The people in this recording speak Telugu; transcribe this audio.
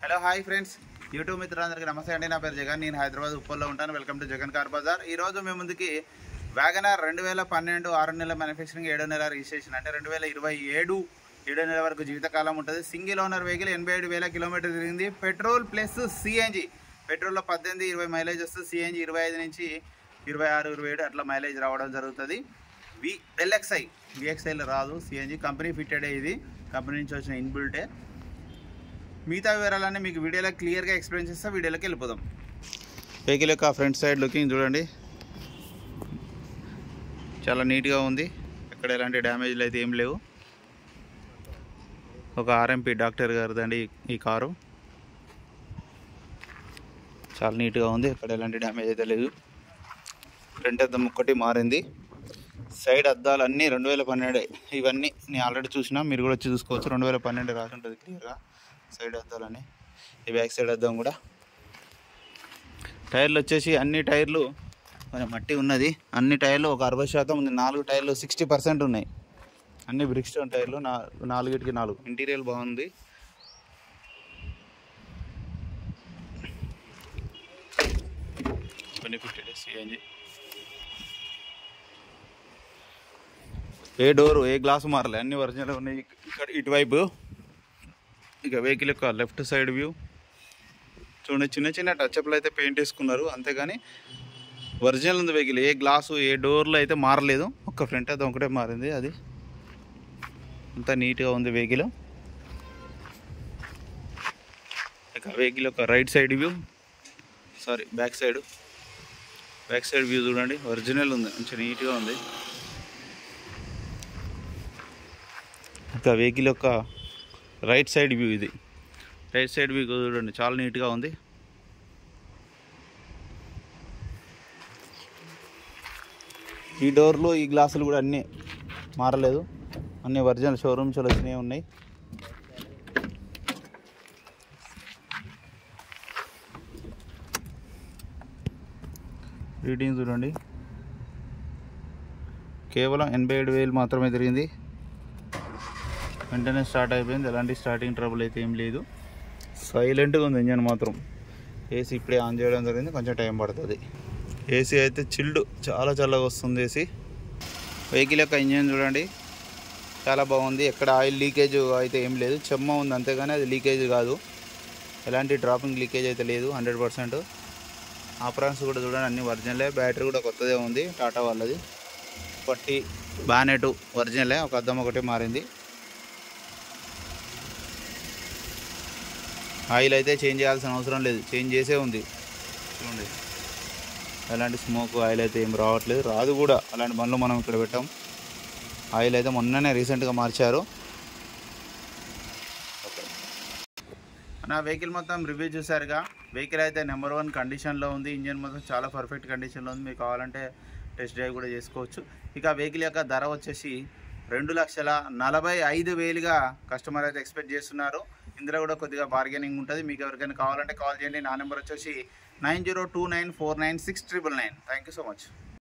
హలో హాయ్ ఫ్రెండ్స్, యూట్యూబ్ మిత్రులందరికీ నమస్తే అండి. నా పేరు జగన్, నేను హైదరాబాద్ ఉప్పల్లో ఉంటాను. Welcome to Jagan car Bazaar. ఈరోజు మేము ముందుకి వ్యాగనార్ 2012 6 నెలల మ్యానుఫ్యాక్చరింగ్ 7 నెలల రిజిస్ట్రేషన్, అంటే 2027 7 నెలల వరకు జీవితకాలం ఉంటుంది. సింగిల్ ఓనర్ వెహికల్, 87,000 కిలోమీటర్ తిరిగింది. Petrol plus CNG. పెట్రోల్లో 18-20 మైలేజ్ వస్తుంది. సిఎన్జి 25 నుంచి 26-27 అట్లా మైలేజ్ రావడం జరుగుతుంది. విఎక్స్ఐలో రాదు సిఎన్జి, కంపెనీ ఫిట్టెడే. ఇది కంపెనీ నుంచి వచ్చిన ఇన్బిల్టే. మిగతా వివరాలన్నీ మీకు వీడియోలో క్లియర్గా ఎక్స్ప్లెయిన్ చేస్తా. వీడియోలోకి వెళ్ళిపోదాం. వెహికల్ యొక్క ఫ్రంట్ సైడ్ లుకింగ్ చూడండి, చాలా నీట్గా ఉంది. ఎక్కడ ఎలాంటి డ్యామేజ్లు అయితే ఏం లేవు. ఒక ఆర్ఎంపీ డాక్టర్ గారిదండి ఈ కారు. చాలా నీట్గా ఉంది, ఎక్కడ ఎలాంటి డ్యామేజ్ అయితే లేదు. ఫ్రంట్ అద్దం ఒక్కటి మారింది. సైడ్ అద్దాలు అన్నీ 2012. ఇవన్నీ నేను ఆల్రెడీ చూసినా, మీరు కూడా వచ్చి చూసుకోవచ్చు. 2012 రాసి ఉంటుంది క్లియర్గా సైడ్ అద్దాలని. ఈ బ్యాక్ సైడ్ అద్దం కూడా. టైర్లు వచ్చేసి అన్ని టైర్లు కొంచెం మట్టి ఉన్నది. అన్ని టైర్లు ఒక 60% ఉంది. 4 టైర్లు 60% ఉన్నాయి. అన్ని బ్రిక్స్టోన్ టైర్లు, 4కి 4. ఇంటీరియర్ బాగుంది. Benefited CNG. ఏ డోరు ఏ గ్లాసు మారలే, అన్ని ఒరిజినల్ ఉన్నాయి. ఇక్కడ ఇటువైపు ఇక వెహికల్ యొక్క లెఫ్ట్ సైడ్ వ్యూ చూడండి. చిన్న చిన్న టచ్అప్లు అయితే పెయింట్ వేసుకున్నారు, అంతేగాని ఒరిజినల్ ఉంది వెహికల్. ఏ గ్లాసు ఏ డోర్లు అయితే మారలేదు. ఒక్క ఫ్రంట్ అయితే ఒకటే మారింది. అది అంతా నీట్గా ఉంది వెహికల్. ఇక వెహికల్ యొక్క right side view, back side view చూడండి. ఒరిజినల్ ఉంది, మంచి నీట్గా ఉంది. ఇక వెహికల్ యొక్క రైట్ సైడ్ వ్యూ, ఇది రైట్ సైడ్ వ్యూ చూడండి, చాలా నీట్గా ఉంది. ఈ డోర్లు ఈ గ్లాసులు కూడా అన్నీ మారలేదు, అన్నీ ఒరిజినల్ షోరూమ్స్ వచ్చినవి ఉన్నాయి. రీడింగ్ చూడండి, కేవలం 87,000 మాత్రమే తిరిగింది. వెంటనే స్టార్ట్ అయిపోయింది. ఎలాంటి స్టార్టింగ్ ట్రబుల్ అయితే ఏం లేదు. సైలెంట్గా ఉంది ఇంజన్ మాత్రం. ఏసీ ఇప్పుడే ఆన్ చేయడం జరిగింది, కొంచెం టైం పడుతుంది. ఏసీ అయితే చిల్డ్, చాలా చల్లగా వస్తుంది ఏసీ. వెహికల్ యొక్క ఇంజన్ చూడండి, చాలా బాగుంది. ఎక్కడ ఆయిల్ లీకేజ్ అయితే ఏం లేదు. చెమ్మ ఉంది అంతేగాని అది లీకేజ్ కాదు. ఎలాంటి డ్రాపింగ్ లీకేజ్ అయితే లేదు. 100%. ఆపరాన్స్ కూడా చూడండి, అన్ని ఒరిజినలే. బ్యాటరీ కూడా కొత్తదే ఉంది, టాటా వాళ్ళది. పట్టి బానెట్ ఒరిజినలే, ఒక అద్దం ఒకటి మారింది. ఆయిల్ అయితే చేంజ్ చేయాల్సిన అవసరం లేదు, చేంజ్ చేసే ఉంది చూడండి. ఎలాంటి స్మోక్ ఆయిల్ అయితే ఏం రావట్లేదు, రాదు కూడా. అలాంటి బండ్లు మనం ఇక్కడ పెట్టాం. ఆయిల్ అయితే మొన్ననే రీసెంట్గా మార్చారు. నా వెహికల్ మొత్తం రివ్యూ చూసారుగా. వెహికల్ అయితే నెంబర్ 1 కండిషన్లో ఉంది. ఇంజన్ మొత్తం చాలా పర్ఫెక్ట్ కండిషన్లో ఉంది. మీకు కావాలంటే టెస్ట్ డ్రైవ్ కూడా చేసుకోవచ్చు. ఇక వెహికల్ యొక్క ధర వచ్చేసి 2,45,000గా కస్టమర్ అయితే ఎక్స్పెక్ట్ చేస్తున్నారు. ఇందులో కూడా కొద్దిగా బార్గెనింగ్ ఉంటుంది. మీకు ఎవరికైనా కావాలంటే కాల్ చేయండి. నా నెంబర్ వచ్చేసి 9029496999. Thank you so much.